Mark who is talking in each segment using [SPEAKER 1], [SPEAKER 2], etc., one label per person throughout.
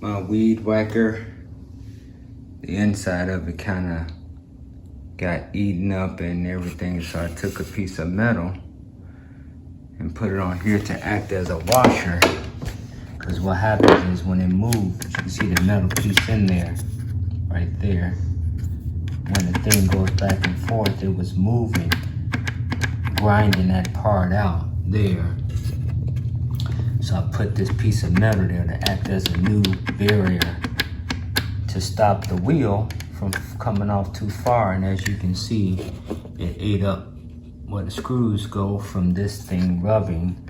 [SPEAKER 1] my weed whacker. The inside of it kind of got eaten up and everything, so I took a piece of metal and put it on here to act as a washer. Because what happens is when it moves, you can see the metal piece in there, right there. When the thing goes back and forth, it was moving, grinding that part out there. So I put this piece of metal there to act as a new barrier to stop the wheel from coming off too far. And as you can see, it ate up where the screws go from this thing rubbing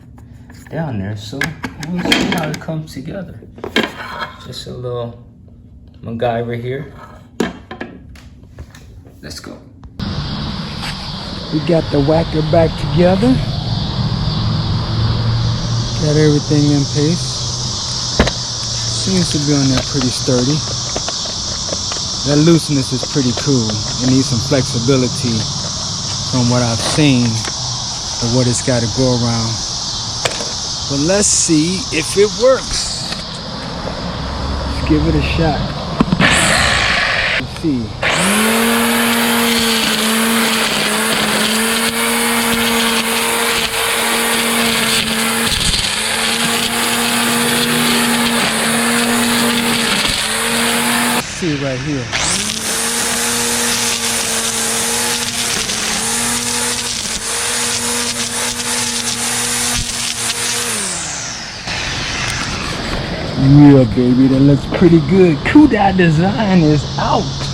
[SPEAKER 1] down there. So we'll see how it comes together. Just a little MacGyver here. Let's go. We got the whacker back together. Got everything in place. Seems to be on there pretty sturdy. That looseness is pretty cool. It needs some flexibility from what I've seen of what it's got to go around. But let's see if it works. Let's give it a shot. Let's see. See right here. Yeah, baby, that looks pretty good. KODIDesign is out.